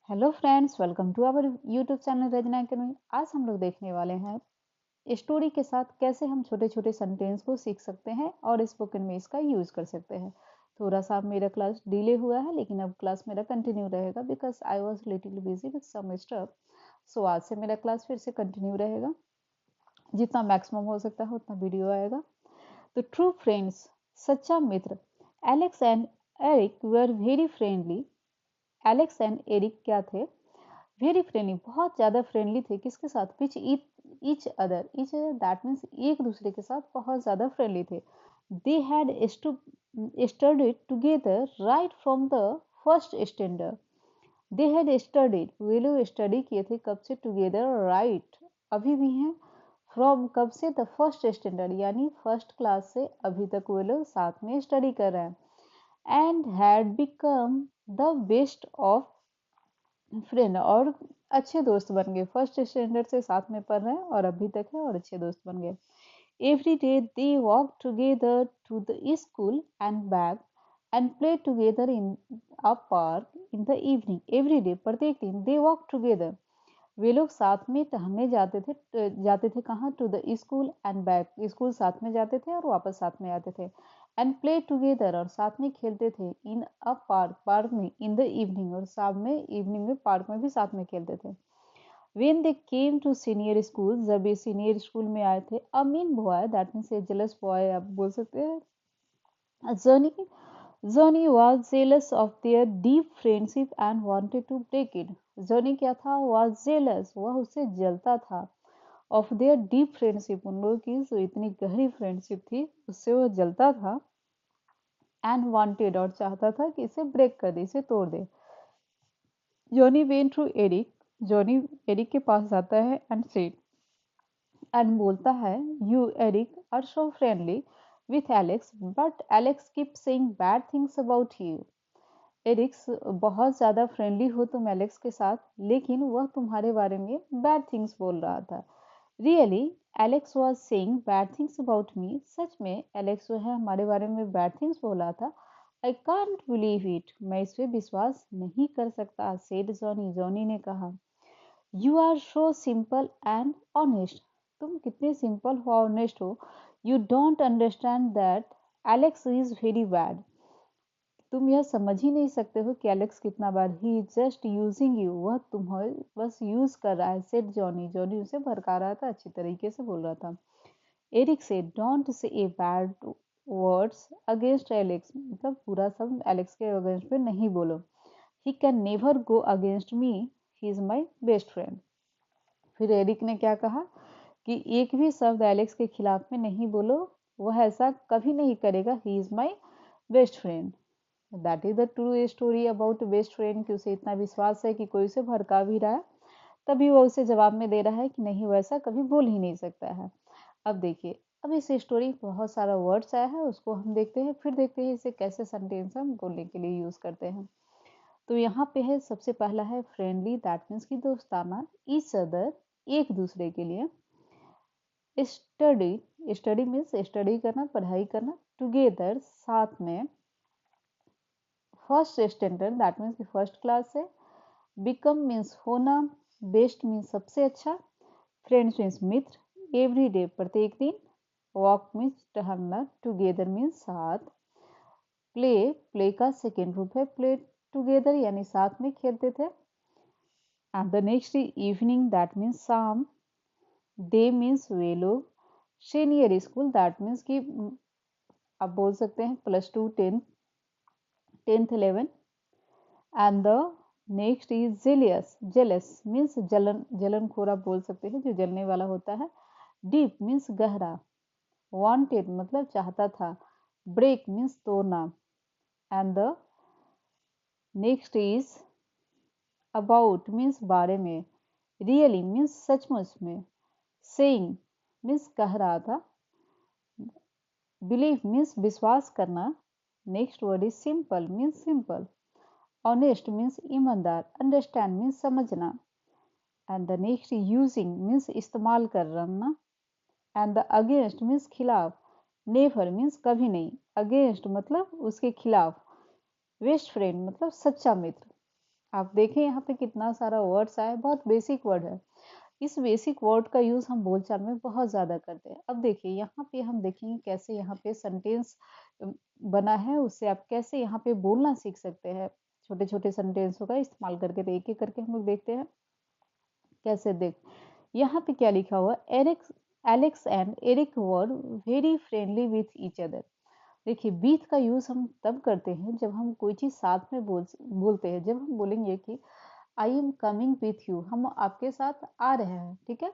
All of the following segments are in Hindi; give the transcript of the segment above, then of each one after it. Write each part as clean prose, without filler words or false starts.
Hello friends, welcome to our YouTube channel Rajna academy. आज हम लोग देखने वाले हैं स्टोरी के साथ कैसे हम छोटे छोटे सेंटेंस को सीख सकते हैं और स्पोकन में इसका यूज कर सकते हैं। थोड़ा सा मेरा क्लास डिले हुआ है, लेकिन अब क्लास मेरा कंटिन्यू रहेगा because I was little busy with some stuff. So आज से मेरा क्लास फिर से कंटिन्यू रहेगा। जितना मैक्सिमम हो सकता है उतना वीडियो आएगा। तो ट्रू फ्रेंड्स, सच्चा मित्र। Alex and Eric were very friendly. Alex and Eric क्या थे? वेरी फ्रेंडली, बहुत ज़्यादा फ्रेंडली थे। किसके साथ? Which each other that means एक दूसरे के साथ बहुत ज़्यादा फ्रेंडली थे। They had studied together right from the first standard. They had studied, वे लोग स्टडी किए थे कब से? टुगेदर, राइट, अभी भी हैं। फ्रॉम कब से? द फर्स्ट स्टैंडर्ड, यानी फर्स्ट क्लास से अभी तक वे लोग साथ में स्टडी कर रहे हैं। And had become the best of friend, और अच्छे दोस्त बन गए। फर्स्ट स्टैंडर्ड से साथ में पढ़ रहे हैं और अभी तक है और अच्छे दोस्त बन गए। Every day they walk together to the school and back and play together in a park in the evening. Every day, प्रत्येक दिन, दे वॉक टुगेदर, वे लोग साथ में टहलने जाते थे कहाँ? To the school and back, school साथ में जाते थे और वापस साथ में आते थे। एंड प्ले टुगेदर, और साथ में खेलते थे। इन अ पार्क, पार्क में। इन द इवनिंग, और शाम में, इवनिंग में पार्क में भी साथ में खेलते थे। When they came to senior school, जब ये सीनियर स्कूल में आए थे, a mean boy, that means a jealous boy आप बोल सकते हैं, Johnny Johnny was jealous of their deep friendship and wanted to break it. Johnny क्या था? Was jealous, वह उससे जलता था। Of their deep friendship, उन लोगों की जो इतनी गहरी फ्रेंडशिप थी उससे वह जलता था। And wanted, और चाहता था कि इसे ब्रेक कर दे, इसे तोड़ दे। Johnny went to Eric, Johnny Eric के पास जाता है एंड सेड, एंड बोलता है, you Eric are so friendly with Alex but Alex keep saying bad things about you. Eric's, बहुत ज़्यादा फ्रेंडली हो तुम एलेक्स के साथ, लेकिन वह तुम्हारे बारे में बैड थिंग्स बोल रहा था। Really, Alex was saying bad things about me, सच में एलेक्स जो है हमारे बारे में बैड थिंग्स बोल रहा था। आई कांट बिलीव इट, मैं इस पे विश्वास नहीं कर सकता, सेड जॉनी, जॉनी ने कहा। You are so simple and honest, तुम कितने सिंपल हो, ऑनेस्ट हो। You don't understand that Alex is very bad, तुम यह समझ ही नहीं सकते हो कि एलेक्स कितना bad. He is just using you, वह तुम्हें बस यूज कर रहा है, सेड जॉनी, जॉनी उसे भड़का रहा था, अच्छी तरीके से बोल रहा था। एरिक से, don't say a bad words against Alex, मतलब पूरा सब एलेक्स के अगेंस्ट में नहीं बोलो। He can never go against me, he is my best friend. फिर एरिक ने क्या कहा कि एक भी शब्द एलेक्स के खिलाफ में नहीं बोलो, वह ऐसा कभी नहीं करेगा। ही is my best friend. That is the true story about best friend, कि उसे इतना विश्वास है कि कोई उसे भड़का भी रहा है, तभी वो उसे जवाब में दे रहा है कि नहीं, वैसा कभी बोल ही नहीं सकता है। अब देखिए, अब इस स्टोरी बहुत सारा वर्ड्स आया है, उसको हम देखते हैं, फिर देखते हैं इसे कैसे सेंटेंस हम बोलने के लिए यूज करते हैं। तो यहाँ पे है, सबसे पहला है फ्रेंडली, दैट मीन्स की दोस्ताना। ईच अदर, एक दूसरे के लिए। स्टडी, स्टडी मीन्स स्टडी करना, पढ़ाई करना। टुगेदर, साथ में। फर्स्ट स्टैंडर्ड, दैट मीन्स की फर्स्ट क्लास से। बिकम मीन्स होना। बेस्ट मीन्स सबसे अच्छा। फ्रेंड्स मीन्स मित्र। एवरी डे, प्रत्येक दिन। वॉक मीन्स टहलना। टुगेदर मीन्स साथ। प्ले, प्ले का सेकेंड रूप है प्ले टुगेदर, यानी साथ में खेलते थे। And the next evening, that means शाम। दे मीन्स वे लोग। सीनियर स्कूल, दैट मीन्स की आप बोल सकते हैं +2, 10th 11। And the next is jealous, jealous means जलन, जलन खोरा बोल सकते हैं, जो जलने वाला होता है। डीप मीन्स गहरा। वांटेड मतलब चाहता था। ब्रेक मीन्स तोड़ना। And the next is about means बारे में। रियली मीन्स सचमुच में। सेइंग मीन्स कह रहा था। बिलीव मीन्स विश्वास करना। Next word is simple means simple. Honest means ईमानदार। अंडरस्टैंड मीन्स समझना। And the next using means इस्तेमाल करना। एंड द अगेंस्ट मीन्स खिलाफ। नेवर मीन्स कभी नहीं। अगेंस्ट मतलब उसके खिलाफ। बेस्ट फ्रेंड मतलब सच्चा मित्र। आप देखें यहाँ पे कितना सारा वर्ड्स आया, बहुत बेसिक वर्ड है। इस बेसिक वर्ड का यूज हम बोलचाल में बहुत ज्यादा करते हैं। अब देखिए यहाँ पे हम देखेंगे कैसे यहाँ पे सेंटेंस बना है, उससे आप कैसे यहाँ पे बोलना सीख सकते हैं छोटे छोटे सेंटेंसों का इस्तेमाल करके। तो एक एक करके हम लोग देखते हैं कैसे। देख यहाँ पे क्या लिखा हुआ, Alex and Eric were very friendly with each other. देखिए बीथ का यूज हम तब करते हैं जब हम कोई चीज साथ में बोलते हैं। जब हम बोलेंगे कि I am coming with you, हम आपके साथ आ रहे हैं, ठीक है।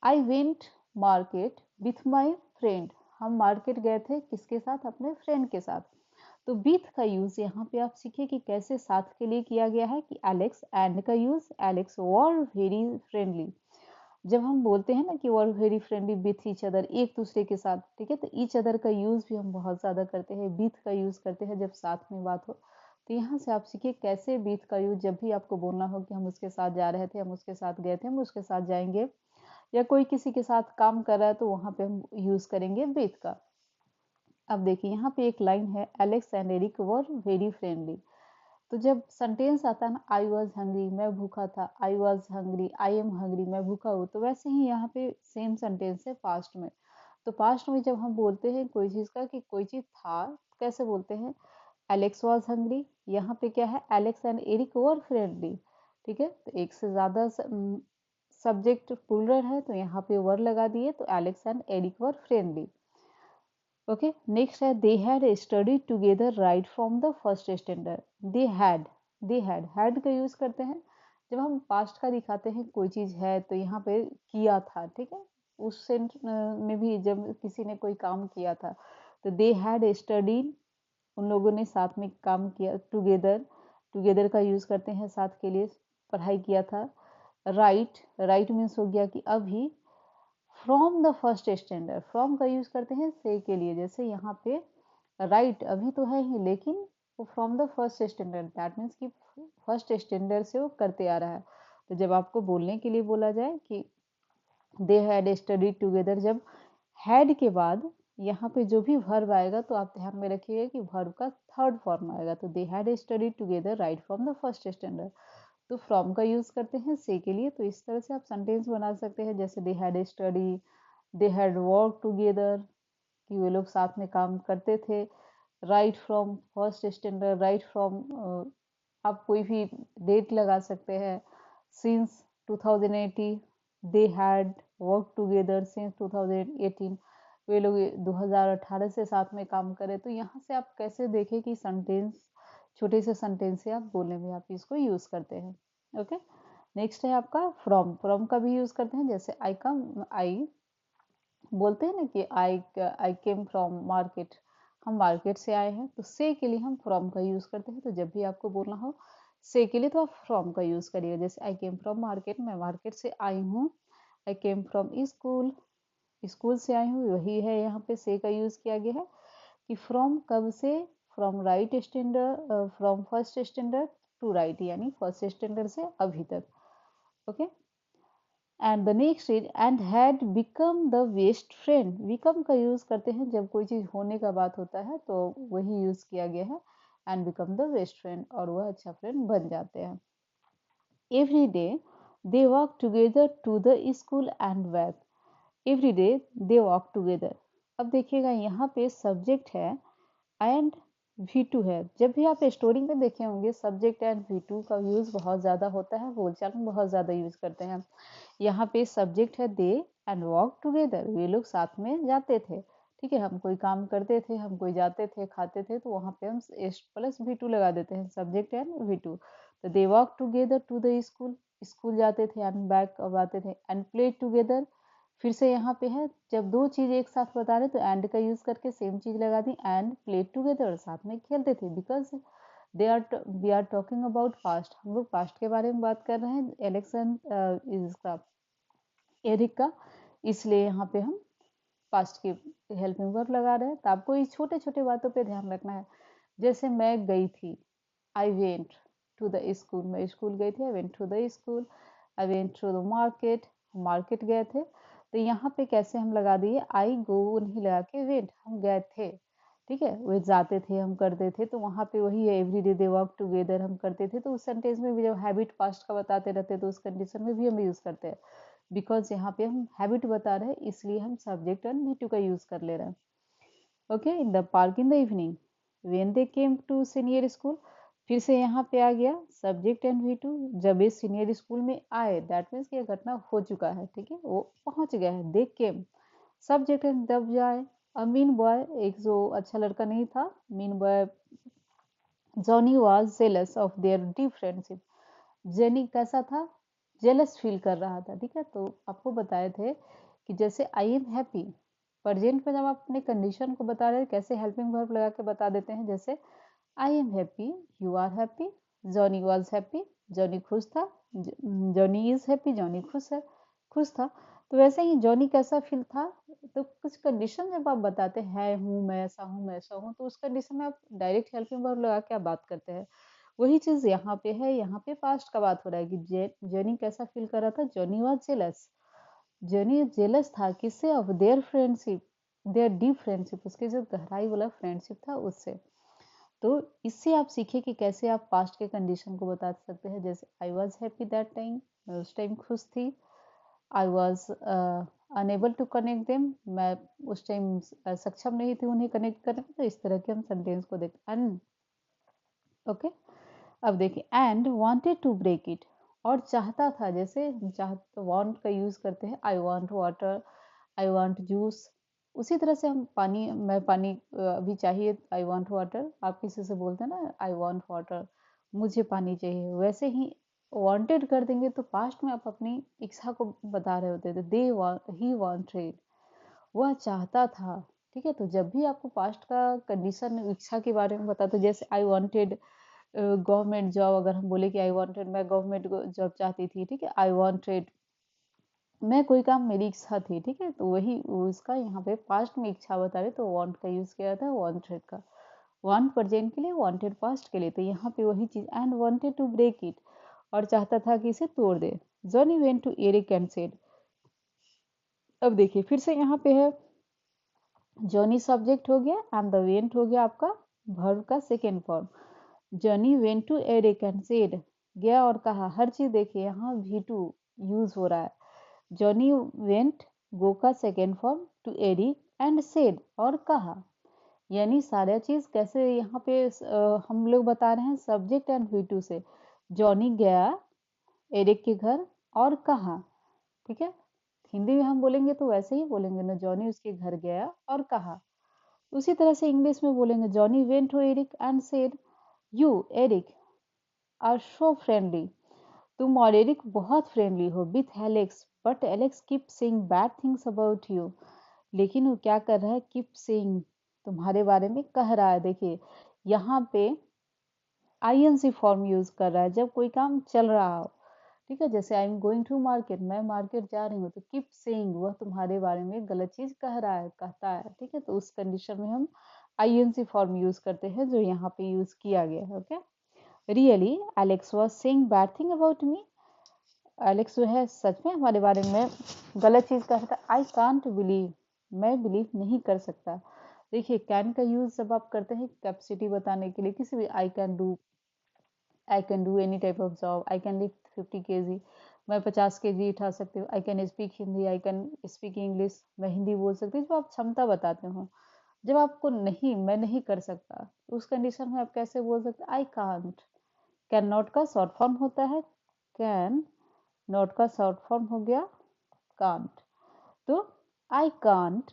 I went market with my friend, हम मार्केट गए थे किसके साथ, अपने फ्रेंड के साथ। तो विथ का यूज यहाँ पे आप सीखिए कि कैसे साथ के लिए किया गया है, कि एलेक्स एंड का यूज, एलेक्स वर वेरी फ्रेंडली। जब हम बोलते हैं ना कि वर very friendly with each other, एक दूसरे के साथ, ठीक है, तो ईच अदर का यूज भी हम बहुत ज्यादा करते हैं, विथ का यूज करते हैं जब साथ में बात हो। तो यहाँ से आप सीखिए कैसे विथ का यूज जब भी आपको बोलना हो कि हम उसके साथ जा रहे थे, हम उसके साथ गए थे, हम उसके साथ जाएंगे, या कोई किसी के साथ काम कर रहा है तो वहां पे हम यूज करेंगे विथ का। अब देखिए यहाँ पे एक लाइन है, Alex and Eric were very friendly. तो जब सेंटेंस आता है ना, आई वॉज हंग्री, मैं भूखा था, I was hungry, I am hungry, मैं भूखा हूँ, तो वैसे ही यहाँ पे सेम सेंटेंस है पास्ट में। तो पास्ट में जब हम बोलते हैं कोई चीज का कि कोई चीज था, कैसे बोलते हैं, एलेक्स वॉज हंग्री। यहाँ पे क्या है, Alex and Eric were friendly, ठीक है। तो एक से ज्यादा सब्जेक्ट प्लूरल है तो यहाँ पे वर लगा दिए, तो Alex and Eric were friendly. Okay, next है, they had studied together right from the first standard. They had का यूज करते हैं जब हम पास्ट का दिखाते हैं, कोई चीज है तो यहाँ पे किया था, ठीक है। उस सेंट में भी जब किसी ने कोई काम किया था, तो दे हैड स्टडीड, उन लोगों ने साथ में काम किया। टुगेदर का यूज करते हैं साथ के लिए, पढ़ाई किया था। राइट मीन्स हो गया कि अभी। From the first standard, from का यूज करते हैं से के लिए, जैसे यहाँ पे राइट अभी तो है ही, लेकिन वो from the first standard, that means कि फर्स्ट स्टैंडर्ड से वो करते आ रहा है। तो जब आपको बोलने के लिए बोला जाए कि दे हैड स्टडीड टुगेदर, जब हैड के बाद यहाँ पे जो भी वर्ब आएगा तो आप ध्यान में रखिएगा कि वर्ब का थर्ड फॉर्म आएगा। तो दे had studied together right from the first standard. तो फ्रॉम का यूज करते हैं से के लिए। तो इस तरह से आप सेंटेंस बना सकते हैं, जैसे they had study, they had work together, कि वे लोग साथ में काम करते थे। Right from first standard, right from, आप कोई भी डेट लगा सकते हैं, since 2018, they had work together since 2018, वे लोग 2018 से साथ में काम करें। तो यहाँ से आप कैसे देखें कि सेंटेंस, छोटे से सेंटेंस से आप बोलने में आप इसको यूज करते हैं। ओके, नेक्स्ट है आपका फ्रॉम का भी यूज करते हैं, जैसे आई बोलते हैं ना कि आई केम फ्रॉम मार्केट, हम मार्केट से आए हैं। तो से के लिए हम फ्रॉम का यूज करते हैं। तो जब भी आपको बोलना हो से के लिए तो आप फ्रॉम का यूज करिए, जैसे आई केम फ्रॉम मार्केट, मैं मार्केट से आई हूँ। आई केम फ्रॉम स्कूल, स्कूल से आई हूँ, वही है यहाँ पे से का यूज किया गया है। कि फ्रॉम कब से, from right standard, from first standard to right, यानी फर्स्ट स्टैंडर्ड से अभी तक। Okay, and the next is and had become the best friend. Become का यूज करते हैं जब कोई चीज होने का बात होता है, तो वही यूज किया गया है, and become the best friend, और वह अच्छा फ्रेंड बन जाते हैं। Every day they walk together to the school and back. Every day they walk together. अब देखिएगा यहाँ पे सब्जेक्ट है एंड V2 है। जब भी आप स्टोरी में देखे होंगे सब्जेक्ट एंड V2 का यूज बहुत ज्यादा होता है, बोलचाल में बहुत ज्यादा यूज करते हैं। यहाँ पे सब्जेक्ट है दे एंड वॉक टुगेदर, वे लोग साथ में जाते थे, ठीक है। हम कोई काम करते थे, हम कोई जाते थे, खाते थे, तो वहां पे हम एस प्लस V2 लगा देते हैं, सब्जेक्ट एंड V2। तो they walk together to the school, school जाते थे, एंड बैक अब आते थे, एंड प्ले टुगेदर। फिर से यहाँ पे है, जब दो चीज एक साथ बता रहे तो एंड का यूज करके सेम चीज लगा दी, एंड प्ले टुगेदर, साथ में खेलते थे। Because we are talking about past, हम लोग पास्ट के बारे में बात कर रहे हैं, इलेक्शन इसका एरिक का, इसलिए यहाँ पे हम पास्ट की हेल्पिंग वर्ब लगा रहे हैं। तो आपको इस छोटे छोटे बातों पे ध्यान रखना है। जैसे मैं गई थी, I went to the school, मैं स्कूल गई थी, I went to the school. I went to the market, market गए थे। तो यहाँ पे कैसे हम लगा दिए, आई गो नहीं लगा के वेंट, हम गए थे। ठीक है, वे जाते थे, हम करते थे, तो वहाँ पे वही है every day they work together हम करते थे, तो उस सेंटेंस में भी जब हैबिट पास्ट का बताते रहते हैं तो उस कंडीशन में भी हम यूज करते हैं। बिकॉज यहाँ पे हम हैबिट बता रहे हैं इसलिए हम सब्जेक्ट एंड वी टू का यूज कर ले रहे हैं। Okay, in the park in the evening when they came to senior school, फिर से यहाँ पे आ गया सब्जेक्ट एंड वी टू। जब ये सीनियर स्कूल में आए दैट मीन्स कि यह घटना हो चुका है, ठीक है, वो पहुंच गए हैं, दे केम सब्जेक्ट एंड जब जाए। अ मीन बॉय, एक जो अच्छा लड़का नहीं था, mean boy Johnny was jealous of their deep friendship. Jenny कैसा था, जेलस फील कर रहा था, ठीक है। तो आपको बताए थे कि जैसे आई एम हैप्पी, प्रेजेंट में जब आप अपने कंडीशन को बता रहे हैं कैसे हेल्पिंग वर्ब लगा के बता देते हैं, जैसे I am happy, you are happy, Johnny was happy, Johnny खुश था, जॉनी इज हैप्पी, जॉनी खुश था। तो वैसे ही जॉनी कैसा फील था, तो कुछ कंडीशन जब आप बताते हैं हूँ मैं ऐसा हूँ मैं ऐसा हूँ, तो उस कंडीशन में आप डायरेक्ट हेल्पिंग वर्ब लगा के आप बात करते हैं। वही चीज यहाँ पे है, यहाँ पे पास्ट का बात हो रहा है कि जॉनी कैसा फील कर रहा था, Johnny was jealous. Johnny jealous था किससे, of their friendship, their deep friendship, उसके जो गहराई वाला फ्रेंडशिप था उससे। तो इससे आप सीखे कि कैसे आप पास्ट के कंडीशन को बता सकते हैं, जैसे I was happy that time, मैं उस टाइम खुश थी। I was unable to connect them, मैं उस टाइम सक्षम नहीं थी उन्हें कनेक्ट करने में। तो इस तरह के हम सेंटेंस को देख एंड ओके। अब देखिए and wanted to break it, और चाहता था, जैसे चाह वांट का यूज करते हैं, I want water, I want juice. उसी तरह से हम पानी, मैं पानी अभी चाहिए, आई वांट वाटर। आप किसी से बोलते हैं ना आई वांट वाटर, मुझे पानी चाहिए, वैसे ही वांटेड कर देंगे तो पास्ट में आप अपनी इच्छा को बता रहे होते थे, दे ही वांटेड, वह चाहता था। ठीक है, तो जब भी आपको पास्ट का कंडीशन इच्छा के बारे में बताते, जैसे आई वांटेड गवर्नमेंट जॉब, अगर हम बोले कि आई वांटेड, मैं गवर्नमेंट जॉब चाहती थी, ठीक है, आई वांटेड, मैं कोई काम मेरी इच्छा थी, ठीक है, तो वही उसका यहाँ पे पास्ट में इच्छा बता रहे तो वांट का यूज किया था, वांटेड का। वांट प्रेजेंट के लिए, वांटेड पास्ट के लिए, तो यहाँ पे वही चीज and wanted to break it, और चाहता था कि इसे तोड़ दे। Johnny went to Eric and said, अब देखिए फिर से यहाँ पे है जॉनी सब्जेक्ट हो गया एंड द वेंट हो गया आपका वर्ब का second form. Johnny went to Eric and said, गया और कहा, हर चीज देखिए यहाँ भी टू यूज हो रहा है। जॉनी वेंट, गो का second form, to Eric and said, और कहा, यानी सारा चीज कैसे यहाँ पे हम लोग बता रहे हैं सब्जेक्ट एंड वी टू से। जॉनी गया एरिक के घर और कहा, ठीक है, हिंदी में हम बोलेंगे तो वैसे ही बोलेंगे ना, जॉनी उसके घर गया और कहा। उसी तरह से इंग्लिश में बोलेंगे Johnny went to Eric and said, you Eric are so friendly, तुम और एरिक बहुत फ्रेंडली हो with Alex, but Alex keep saying bad things about you, लेकिन वो क्या कर रहा है, कीप सेइंग, तुम्हारे बारे में कह रहा है। देखिए यहाँ पे आईएनसी फॉर्म यूज कर रहा है जब कोई काम चल रहा हो, ठीक है, जैसे I am going to market, मैं मार्केट जा रही हूँ, तो कीप सेइंग, वह तुम्हारे बारे में गलत चीज कह रहा है, कहता है, ठीक है, तो उस कंडीशन में हम आईएनसी फॉर्म यूज करते हैं जो यहाँ पे यूज किया गया है। Okay, really Alex was saying bad thing about me, Alex जो है सच में हमारे बारे में गलत चीज कह रहा था। आई कांट बिलीव, मैं बिलीव नहीं कर सकता। देखिए कैन का यूज जब आप करते हैं कैपेसिटी बताने के लिए, किसी भी, I can do any type of job, I can lift 50 kg, मैं 50 kg उठा सकती हूँ, I can speak Hindi, I can speak English, मैं हिंदी बोल सकती हूँ, जो आप क्षमता बताते हो। जब आपको नहीं, मैं नहीं कर सकता, उस कंडीशन में आप कैसे बोल सकते, आई कांट। कैन नॉट का शॉर्ट फॉर्म होता है, कैन नॉट का शॉर्ट फॉर्म हो गया कांट। तो आई कांट,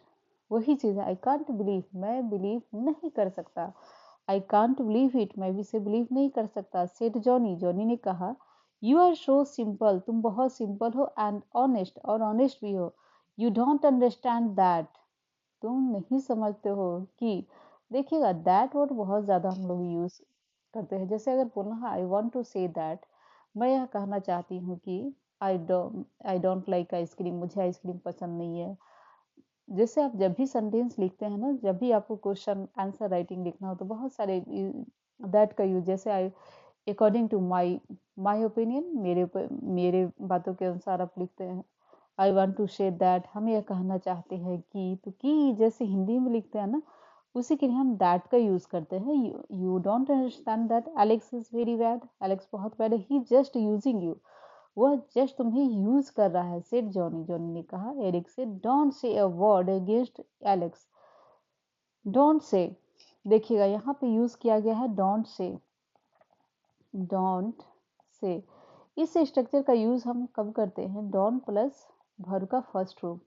वही चीज है, आई कांट बिलीव, मैं बिलीव नहीं कर सकता, आई कांट बिलीव इट, मैं भी इसे बिलीव नहीं कर सकता। सेड जॉनी, जॉनी ने कहा, यू आर सो सिंपल, तुम बहुत सिंपल हो, एंड ऑनेस्ट, और ऑनेस्ट भी हो, यू डोंट अंडरस्टैंड दैट, तुम नहीं समझते हो कि, देखिएगा दैट वर्ड बहुत ज्यादा हम लोग यूज करते हैं। जैसे अगर बोलना है I want to say that, मैं यह कहना चाहती हूँ कि आई डोंट लाइक आइसक्रीम, मुझे आइसक्रीम पसंद नहीं है। जैसे आप जब भी सेंटेंस लिखते हैं ना, जब भी आपको क्वेश्चन आंसर राइटिंग लिखना हो, तो बहुत सारे दैट का यूज, जैसे I according to my opinion, मेरे बातों के अनुसार आप लिखते हैं। I want to say that, हम यह कहना चाहते हैं कि, तो कि जैसे हिंदी में लिखते हैं ना, उसी के लिए हम दैट का यूज करते हैं। You don't understand that Alex is very bad, Alex बहुत बैड है, ही जस्ट यूजिंग यू, वह जस्ट तुम्हें यूज कर रहा है, सेड जॉनी। जॉनी ने कहा एरिक से, don't say a word against Alex. Don't say, देखिएगा यहाँ पे यूज किया गया है डोंट से, डोंट से। इस स्ट्रक्चर का यूज हम कब करते हैं, डोंट प्लस वर्ब का फर्स्ट रूप,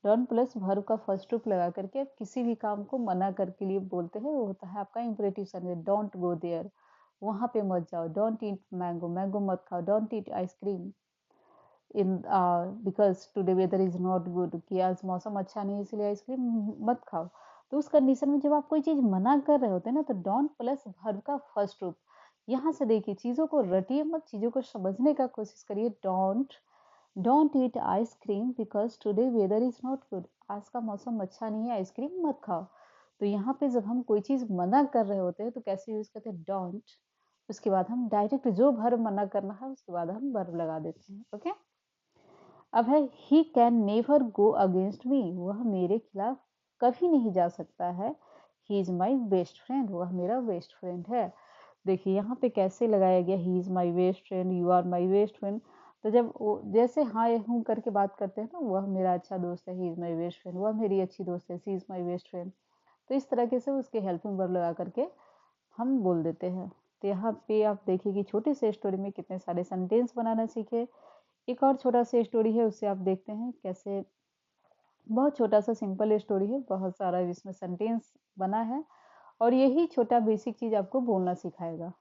डोंट प्लस वर्ब का फर्स्ट रूप लगा करके किसी भी काम को मना करके लिए बोलते हैं, वो होता है आपका imperative sentence, don't go there, वहां पे मत जाओ, डोंट ईट मैंगो, मैंगो मत खाओ, don't eat ice cream in because today weather is not good, कि आज मौसम अच्छा नहीं इसलिए आइसक्रीम मत खाओ। तो उस कंडीशन में जब आप कोई चीज मना कर रहे होते हैं ना, तो डोंट प्लस वर्ब का फर्स्ट रूप। यहाँ से देखिए, चीजों को रटिए मत, चीजों को समझने का कोशिश करिए। Don't eat ice cream because today weather is not good, आज का मौसम अच्छा नहीं है, आइसक्रीम मत खाओ। तो यहाँ पे जब हम कोई चीज मना कर रहे होते हैं तो कैसे यूज करते हैं, डोंट, उसके बाद हम डायरेक्ट जो वर्ब मना करना है उसके बाद हम वर्ब लगा देते हैं। ओके, अब है he can never go against me, वह मेरे खिलाफ कभी नहीं जा सकता है। ही इज माई बेस्ट फ्रेंड, वह मेरा बेस्ट फ्रेंड है। देखिए यहाँ पे कैसे लगाया गया, he is my best friend, you are my best friend. तो जब जैसे हाँ या हूँ करके बात करते हैं ना, वह मेरा अच्छा दोस्त है, ही इज माई बेस्ट फ्रेंड, वह मेरी अच्छी दोस्त है, she is my best friend. तो इस तरीके से उसके हेल्पिंग वर्ब लगा करके हम बोल देते हैं। तो यहाँ पे आप देखिए कि छोटे से स्टोरी में कितने सारे सेंटेंस बनाना सीखे। एक और छोटा सा स्टोरी है, उससे आप देखते हैं कैसे, बहुत छोटा सा सिंपल स्टोरी है, बहुत सारा इसमें सेंटेंस बना है और यही छोटा बेसिक चीज आपको बोलना सिखाएगा।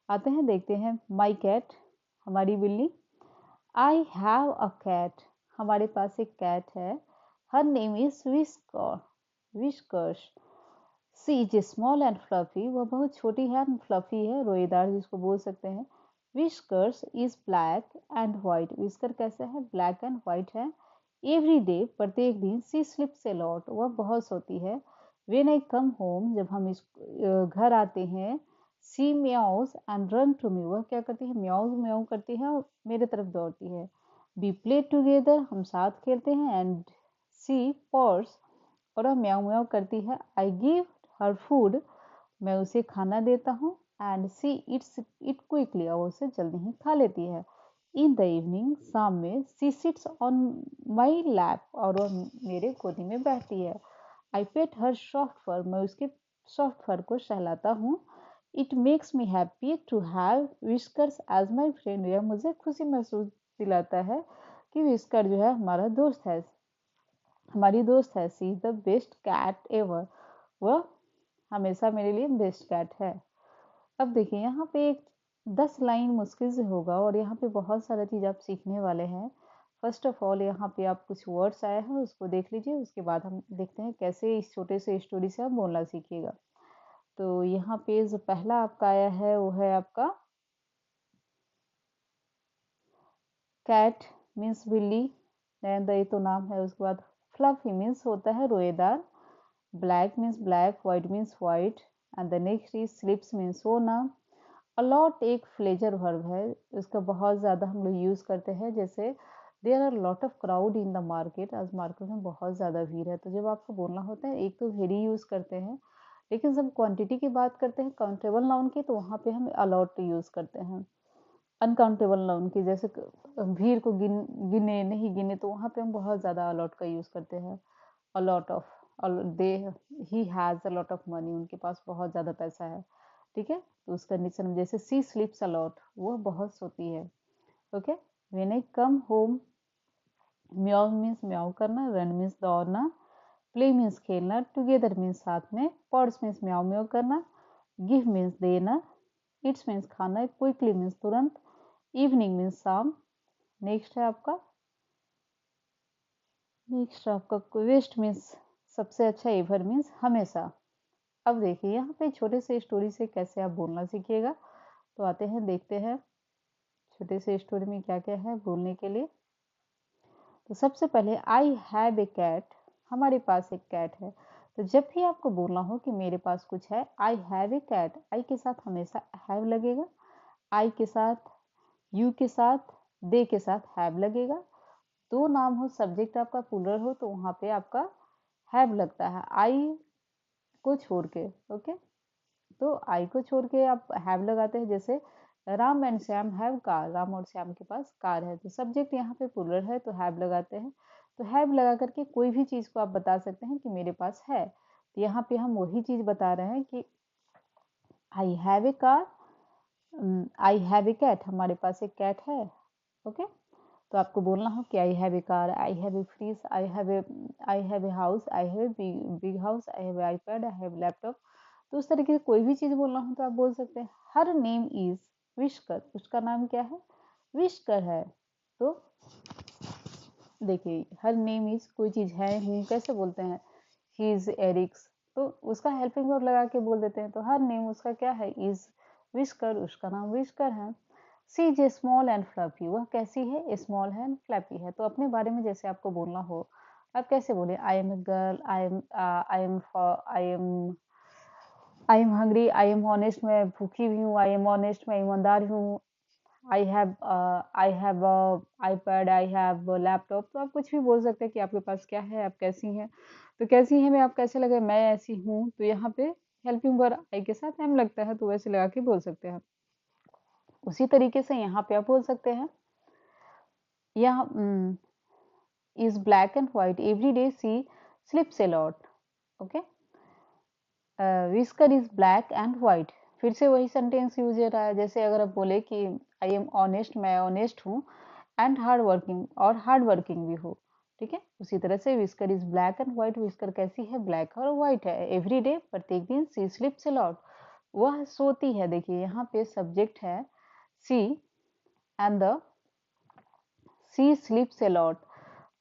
आते हैं, देखते हैं। माई कैट, हमारी बिल्ली। आई हैव अ कैट, हमारे पास एक कैट है। Her name is Whisker, Whiskers. She is small and fluffy, वह बहुत छोटी है एंड फ्लफी है, रोएदार जिसको बोल सकते हैं। Whiskers is black and white, whisker कैसा है, ब्लैक एंड व्हाइट है। एवरी डे, प्रत्येक दिन। सी स्लिप्स ए लॉट, वह बहुत सोती है। व्हेन आई कम होम, जब हम इस घर आते हैं। सी म्याऊज एंड रन टू मी, वह क्या करती है, म्याऊज म्याऊ करती है और मेरे तरफ दौड़ती है। वी प्ले टुगेदर, हम साथ खेलते हैं। एंड सी पर्स, और वह म्याऊ म्याऊ करती है। आई गिव हर फूड, मैं उसे खाना देता हूँ। And see it's it quickly, और उसे जल्दी ही खा लेती है। इन द इवनिंग, शाम में। She sits on my lap, और वह मेरे गोदी में बैठती है। आई पेट हर सॉफ्ट फर, मैं उसके सॉफ्ट फर को सहलाता हूँ। It makes me happy to have Whiskers as my friend, यह मुझे खुशी महसूस दिलाता है कि विस्कर जो है हमारा दोस्त है, हमारी दोस्त है। She is the best cat ever, वह हमेशा मेरे लिए बेस्ट कैट है। अब देखिए यहाँ पे एक 10 लाइन मुश्किल से होगा और यहाँ पे बहुत सारा चीज़ आप सीखने वाले हैं। फर्स्ट ऑफ ऑल यहाँ पे आप कुछ वर्ड्स आए हैं उसको देख लीजिए, उसके बाद हम देखते हैं कैसे इस छोटे से स्टोरी से आप बोलना सीखिएगा। तो यहाँ पे जो पहला आपका आया है वो है आपका कैट, मीन्स बिल्ली, ये तो नाम है। उसके बाद फ्लफी मीन्स होता है रोएदार। Black means black, white means white. And the next is slips means सोना। अलॉट एक फ्लेजर वर्ब है, इसका बहुत ज़्यादा हम लोग यूज़ करते हैं। जैसे there are lot of crowd in the market, आज मार्केट में बहुत ज़्यादा भीड़ है। तो जब आपको बोलना होता है, एक तो वेरी यूज़ करते हैं, लेकिन जब क्वांटिटी की बात करते हैं काउंटेबल नाउन की, तो वहाँ पे हम अलॉट यूज़ करते हैं। अनकाउंटेबल नाउन की, जैसे भीड़ को गिने नहीं गिने, तो वहाँ पे हम बहुत ज़्यादा अलॉट का यूज़ करते हैं। A lot of, they, he has a lot of money, उनके पास बहुत ज़्यादा पैसा है। ठीक है, तो उस कंडीशन में जैसे सी स्लीप्स अलॉट, वो बहुत सोती है। Okay, when I come home, meow means म्याऊ करना, रन मीन्स दौड़ना, प्ले मीन्स खेलना, टुगेदर मीन्स साथ में, पर्स मीन्स म्याऊ म्याऊ करना, गिव मीन्स देना, इट्स मीन्स खाना, क्विकली मीन्स तुरंत, इवनिंग मीन्स शाम। नेक्स्ट है आपका, वेस्ट मीन्स सबसे अच्छा, एवर मीन्स हमेशा। अब देखिए यहाँ पे छोटे से स्टोरी से कैसे आप बोलना सीखिएगा। तो आते हैं, देखते हैं छोटे से स्टोरी में क्या क्या है बोलने के लिए। तो सबसे पहले आई हैव ए कैट, हमारे पास एक कैट है। तो जब भी आपको बोलना हो कि मेरे पास कुछ है, आई हैव ए कैट, आई के साथ हमेशा हैव लगेगा। आई के साथ, यू के साथ, दे के साथ हैव लगेगा। दो नाम हो, सब्जेक्ट आपका प्लूरल हो, तो वहां पे आपका हैव लगता है। आई को छोड़ के। ओके, तो आई को छोड़ के आप हैव लगाते हैं। जैसे Ram and Shyam have car, Ram और श्याम के पास कार है, तो सब्जेक्ट यहाँ पे प्लूरल है तो हैव लगाते हैं। तो हैव लगा करके कोई भी चीज़ को आप बता सकते हैं कि मेरे पास है। तो यहाँ पे हम वही चीज़ बता रहे हैं कि I have a car, I have a cat, हमारे पास एक कैट है। ओके, तो आपको बोलना हो कि I have a car, I have A fridge, I have a house, I have a big house, I have iPad, I have laptop. तो उस तरीके से कोई भी चीज़ बोलना हो तो आप बोल सकते हैं। हर नेम इज विशकर, उसका नाम क्या है? विशकर है। तो देखिए, हर नेम इज कोई चीज़ है, हूँ कैसे बोलते हैं? ही इज एरिक्स, तो उसका हेल्पिंग वर्ब लगा के बोल देते हैं। तो हर नेम उसका क्या है? इज विशकर, उसका नाम विशकर है। She is small and fluffy, वह कैसी है? स्मॉल है एंड फ्लफी है। तो अपने बारे में जैसे आपको बोलना हो, आप कैसे बोले? I am a girl, I am hungry, I am honest, मैं भूखी भी हूँ, आई एम ऑनेस्ट, मैं ईमानदार हूँ, I have iPad, I have laptop. तो आप कुछ भी बोल सकते हैं कि आपके पास क्या है, आप कैसी हैं। तो कैसी हैं में आप कैसे लगे? मैं ऐसी हूँ, तो यहाँ पे हेल्पिंग वर्ब आई के साथ एम लगता है, तो वैसे लगा के बोल सकते हैं। उसी तरीके से यहाँ पे आप बोल सकते हैं, यहाँ is black and white, every day she sleeps a lot. Okay, whisker is black and white, फिर से वही सेंटेंस यूज हो रहा है। जैसे अगर आप बोले कि आई एम ऑनेस्ट, मैं ऑनेस्ट हूँ, एंड हार्ड वर्किंग, और हार्ड वर्किंग भी हो। ठीक है, उसी तरह से whisker is black and white, whisker कैसी है? ब्लैक और व्हाइट है। एवरी डे, प्रत्येक दिन, सी स्लिप्स अ लॉट, वह सोती है। देखिए यहाँ पे सब्जेक्ट है she and the she sleeps a lot.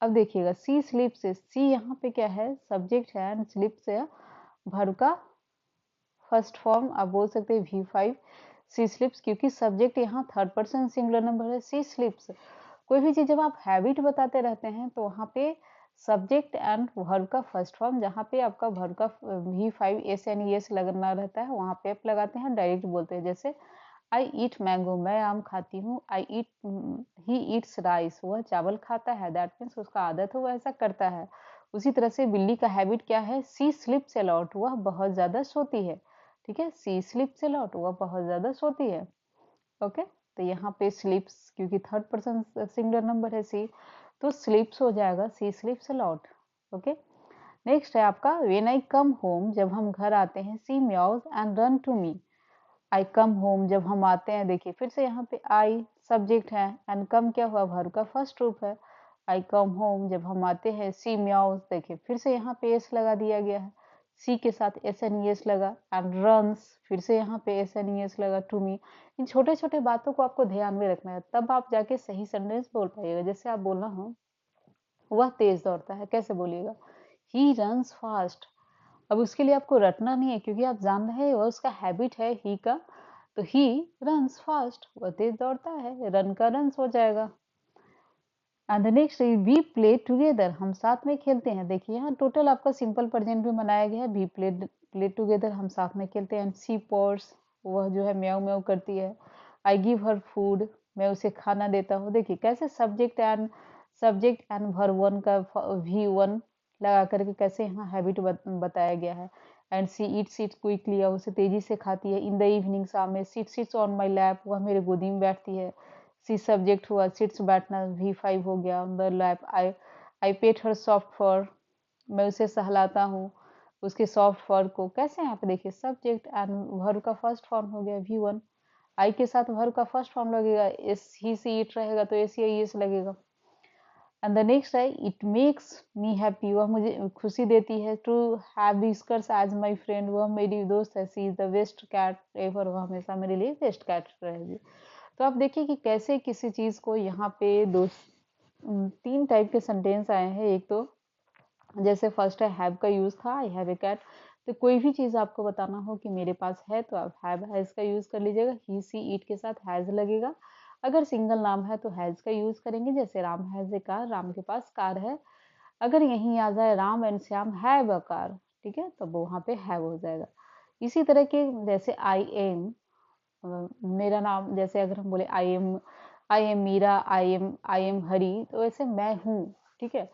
अब देखिएगा, सी स्लिप से, सी यहाँ पे क्या है? सब्जेक्ट है, एंड स्लिप से वर्ब का फर्स्ट फॉर्म आप बोल सकते हैं V5, सी स्लिप्स, क्योंकि सब्जेक्ट यहाँ थर्ड पर्सन सिंगुलर नंबर है, सी स्लिप्स। कोई भी चीज जब आप हैबिट बताते रहते हैं तो वहाँ पे सब्जेक्ट एंड वर्ब का फर्स्ट फॉर्म, जहाँ पे आपका वर्ब का V5 एस एन एस लगना रहता है, वहाँ पे आप लगाते हैं, डायरेक्ट बोलते हैं। जैसे आई ईट मैंगो, मैं आम खाती हूँ। आई ईट, ही ईट्स राइस, वह चावल खाता है। दैट मीन्स उसका आदत है, वो ऐसा करता है। उसी तरह से बिल्ली का हैबिट क्या है? सी स्लिप्स अ लॉट, वह बहुत ज्यादा सोती है। ठीक है, सी स्लिप्स अ लॉट, वह बहुत ज्यादा सोती है। ओके, तो यहाँ पे स्लिप्स, क्योंकि थर्ड पर्सन सिंगुलर नंबर है सी, तो स्लिप्स हो जाएगा, she sleeps a lot. Okay, next है आपका व्हेन आई कम होम, जब हम घर आते हैं, she meows and run to me. I come home, जब हम आते हैं, देखिए फिर से यहाँ पे आई सब्जेक्ट है, एंड कम क्या हुआ? वर्ब का फर्स्ट रूप है। आई कम होम, जब हम आते हैं, सी म्याउज, देखिए फिर से यहाँ पे एस लगा दिया गया है, सी के साथ एस एन एस लगा, एंड रन्स, फिर से यहाँ पे एस एन एस लगा, टू मी। इन छोटे छोटे बातों को आपको ध्यान में रखना है, तब आप जाके सही सेंटेंस बोल पाइएगा। जैसे आप बोलना हो, वह तेज दौड़ता है, कैसे बोलिएगा? He runs fast. अब उसके लिए आपको रटना नहीं है, क्योंकि आप जान रहे हैं वह उसका हैबिट है ही का, तो ही रन्स फास्ट, वह तेज दौड़ता है, रन का रन्स हो जाएगा। And next, we play together, हम साथ में खेलते हैं। देखिए यहाँ टोटल आपका सिंपल प्रेजेंट में बनाया गया है, वी प्ले टुगेदर, हम साथ में खेलते हैं। एंड सी पोर्स, वह जो है म्याऊ म्याऊ करती है। आई गिव हर फूड, मैं उसे खाना देता हूँ। देखिए कैसे सब्जेक्ट एंड वर्ब वन का V1 लगा करके कैसे यहाँ हैबिट बताया गया है। And she eats it quickly, उसे तेजी से खाती है। इन द इवनिंग, शाम में, सिट्स ऑन माई लैप, वह मेरे गोदी में बैठती है। सी सब्जेक्ट हुआ, सिट्स बैठना, V5 हो गया। On the lap, I pet her soft fur, मैं उसे सहलाता हूँ उसके सॉफ्ट फर को। कैसे यहाँ पे देखिए सब्जेक्ट एंड वर्ब का फर्स्ट फॉर्म हो गया V1, आई के साथ वर्ब का फर्स्ट फॉर्म लगेगा, एस ही सी इट रहेगा तो एस या एस लगेगा। एंड द नेक्स्ट है इट मेक्स मी हैप्पी, वह मुझे खुशी देती है। To have whiskers as my friend, वह मेरी दोस्त है। She is the best cat ever, वह हमेशा मेरे लिए बेस्ट कैट रहेगी। तो आप देखिए कि कैसे किसी चीज को यहाँ पे तीन टाइप के सेंटेंस आए हैं। एक तो जैसे फर्स्ट है हैव का यूज था, आई हैव ए कैट। तो कोई भी चीज आपको बताना हो कि मेरे पास है, तो आप हैव हैज का यूज कर लीजिएगा। ही सी इट के साथ हैज लगेगा। अगर सिंगल नाम है तो हैज का यूज करेंगे। जैसे Ram has a car, Ram के पास कार है। अगर यहीं आ जाए Ram and Shyam have a car, ठीक है, तो वहां पे हैव हो जाएगा। इसी तरह के जैसे आई एम, मेरा नाम, जैसे अगर हम बोले I am Meera, I am Hari, तो ऐसे मैं हूँ। ठीक है,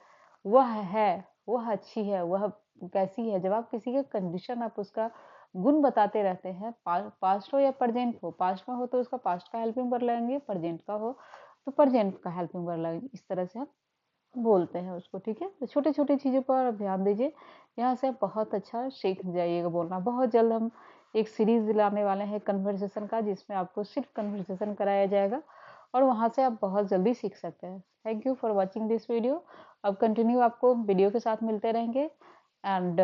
वह है, वह अच्छी है, वह कैसी है। जब आप किसी का कंडीशन, आप उसका गुण बताते रहते हैं, पास्ट हो या प्रेजेंट हो, पास्ट में हो तो उसका पास्ट का हेल्पिंग वर्ब लगाएंगे, प्रेजेंट का हो तो प्रेजेंट का हेल्पिंग वर्ब लगाएंगे। इस तरह से हम बोलते हैं उसको, ठीक है। तो छोटी छोटी चीज़ों पर आप ध्यान दीजिए, यहाँ से आप बहुत अच्छा सीख जाइएगा बोलना। बहुत जल्द हम एक सीरीज लाने वाले हैं कन्वर्सेशन का, जिसमें आपको सिर्फ कन्वर्सेशन कराया जाएगा और वहाँ से आप बहुत जल्दी सीख सकते हैं। Thank you for watching this video. अब कंटिन्यू आपको वीडियो के साथ मिलते रहेंगे, and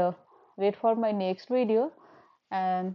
wait for my next video, and